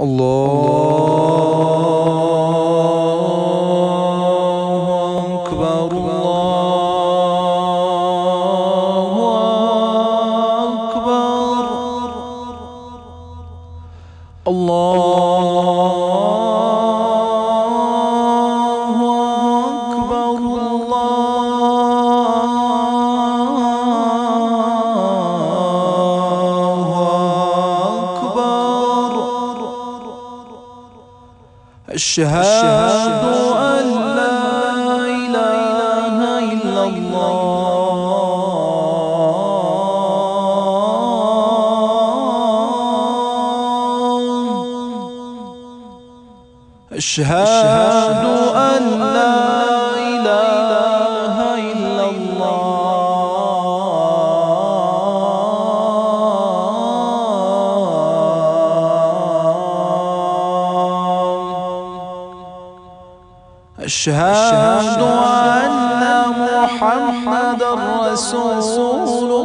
الله أكبر الله أكبر الله أكبر الله أكبر أشهد أن لا إله إلا الله أشهد أن لا إله إلا الله أشهد أن محمدًا رسول